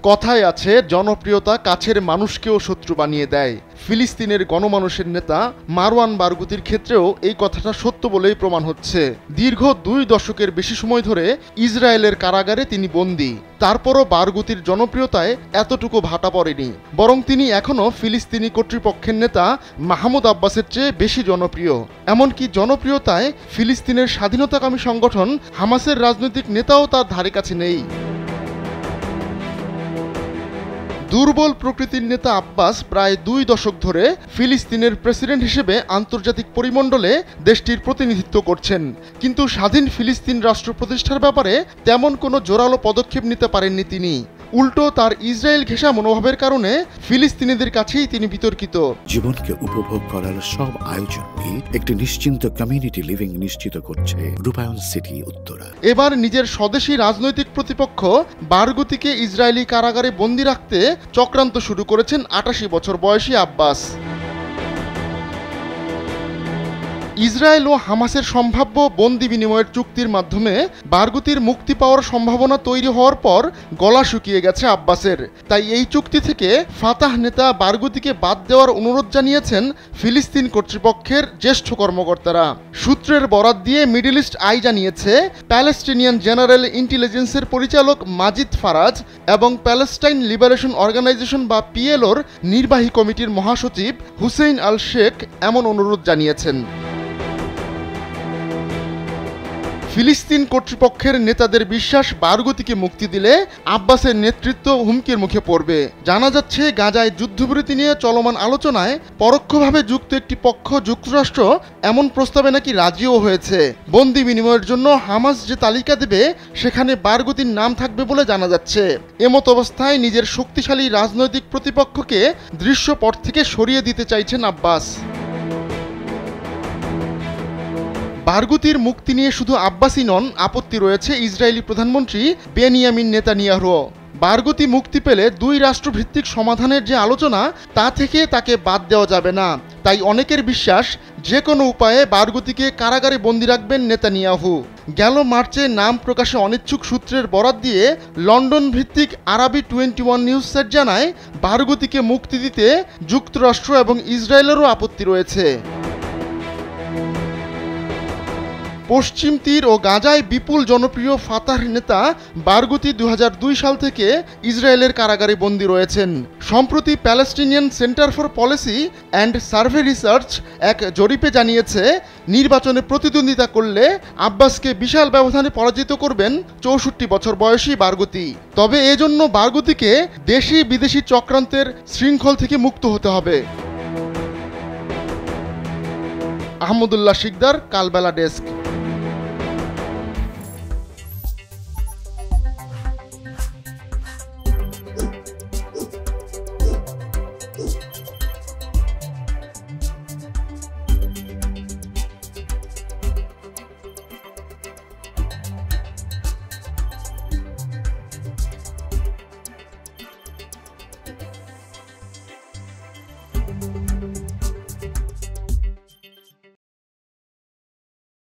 কথায় আছে, জনপ্রিয়তা কাছের মানুষকেও শত্রু বানিয়ে দেয়। ফিলিস্তিনের গণমানুষের নেতা মারওয়ান বারগুতির ক্ষেত্রেও এই কথাটা সত্য বলেই প্রমাণ হচ্ছে। দীর্ঘ 2 দশকের বেশি সময় ধরে ইসরায়েলের কারাগারে তিনি বন্দী। তারপরও বারগুতির জনপ্রিয়তায় এতটুকু ভাটা পড়েনি, বরং তিনি এখনও ফিলিস্তিনি কর্তৃপক্ষের নেতা মাহমুদ আব্বাসের চেয়ে বেশি জনপ্রিয়। এমনকি জনপ্রিয়তায় ফিলিস্তিনের স্বাধীনতাকামী সংগঠন হামাসের রাজনৈতিক নেতাও তার ধারে কাছে নেই। দুর্বল প্রকৃতির নেতা আব্বাস প্রায় 2 দশক ধরে ফিলিস্তিনের প্রেসিডেন্ট হিসেবে আন্তর্জাতিক পরিমণ্ডলে দেশটির প্রতিনিধিত্ব করছেন, কিন্তু স্বাধীন ফিলিস্তিন রাষ্ট্র প্রতিষ্ঠার ব্যাপারে তেমন কোনো জোরালো পদক্ষেপ নিতে পারেননি তিনি। উল্টো তার ইসরায়েল ঘেঁষা মনোভাবের কারণে ফিলিস্তিনিদের কাছেই তিনি বিতর্কিত। জীবনকে উপভোগ করার সব আয়োজনই একটি নিশ্চিন্ত কমিউনিটি লিভিং নিশ্চিত করছে রূপায়ণ সিটি উত্তরা। এবার নিজের স্বদেশী রাজনৈতিক প্রতিপক্ষ বারগুতিকে ইসরায়েলি কারাগারে বন্দী রাখতে চক্রান্ত শুরু করেছেন 88 বছর বয়সী আব্বাস। ইসরায়েল ও হামাসের সম্ভাব্য বন্দি বিনিময়ের চুক্তির মাধ্যমে বারগুতির মুক্তি পাওয়ার সম্ভাবনা তৈরি হওয়ার পর গলা শুকিয়ে গেছে আব্বাসের। তাই এই চুক্তি থেকে ফাতাহ নেতা বারগুতিকে বাদ দেওয়ার অনুরোধ জানিয়েছেন ফিলিস্তিন কর্তৃপক্ষের জ্যেষ্ঠ কর্মকর্তারা। সূত্রের বরাত দিয়ে মিডল ইস্ট আই জানিয়েছে, প্যালেস্টিনিয়ান জেনারেল ইন্টেলিজেন্সের পরিচালক মাজিদ ফারাজ এবং প্যালেস্টাইন লিবারেশন অর্গানাইজেশন বা পিএলওর নির্বাহী কমিটির মহাসচিব হুসেইন আল শেখ এমন অনুরোধ জানিয়েছেন। ফিলিস্তিন কর্তৃপক্ষের নেতাদের বিশ্বাস, বারগুতিকে মুক্তি দিলে আব্বাসের নেতৃত্ব হুমকির মুখে পড়বে। জানা যাচ্ছে, গাজায় যুদ্ধবিরতি নিয়ে চলমান আলোচনায় পরোক্ষভাবে যুক্ত একটি পক্ষ যুক্তরাষ্ট্র এমন প্রস্তাবে নাকি রাজিও হয়েছে। বন্দি বিনিময়ের জন্য হামাস যে তালিকা দেবে সেখানে বারগুতির নাম থাকবে বলে জানা যাচ্ছে। এমত অবস্থায় নিজের শক্তিশালী রাজনৈতিক প্রতিপক্ষকে দৃশ্যপট থেকে সরিয়ে দিতে চাইছেন আব্বাস। বারগুতির মুক্তি নিয়ে শুধু আব্বাসই নন, আপত্তি রয়েছে ইসরায়েলি প্রধানমন্ত্রী বেনিয়ামিন নেতানিয়াহু। বারগুতি মুক্তি পেলে 2 রাষ্ট্রভিত্তিক সমাধানের যে আলোচনা, তা থেকে তাকে বাদ দেওয়া যাবে না। তাই অনেকের বিশ্বাস, যে কোনো উপায়ে বারগুতিকে কারাগারে বন্দী রাখবেন নেতানিয়াহু। গেল মার্চে নাম প্রকাশে অনিচ্ছুক সূত্রের বরাত দিয়ে লন্ডন ভিত্তিক আরবি 21 নিউজ সাইট জানায়, বারগুতিকে মুক্তি দিতে যুক্তরাষ্ট্র এবং ইসরায়েলেরও আপত্তি রয়েছে। পশ্চিম তীর ও গাজায় বিপুল জনপ্রিয় ফাতাহ নেতা বারগুতি 2002 সাল থেকে ইসরায়েলের কারাগারে বন্দী রয়েছেন। সম্প্রতি Palestinian centre for policy and survey research এক জরিপে জানিয়েছে, নির্বাচনে প্রতিদ্বন্দ্বিতা করলে আব্বাসকে বিশাল ব্যবধানে পরাজিত করবেন 64 বছর বয়সী বারগুতি। তবে এজন্য বারগুতিকে দেশি বিদেশি চক্রান্তের শৃঙ্খল থেকে মুক্ত হতে হবে। আহমদুল্লাহ শিকদার, কালবেলা ডেস্ক।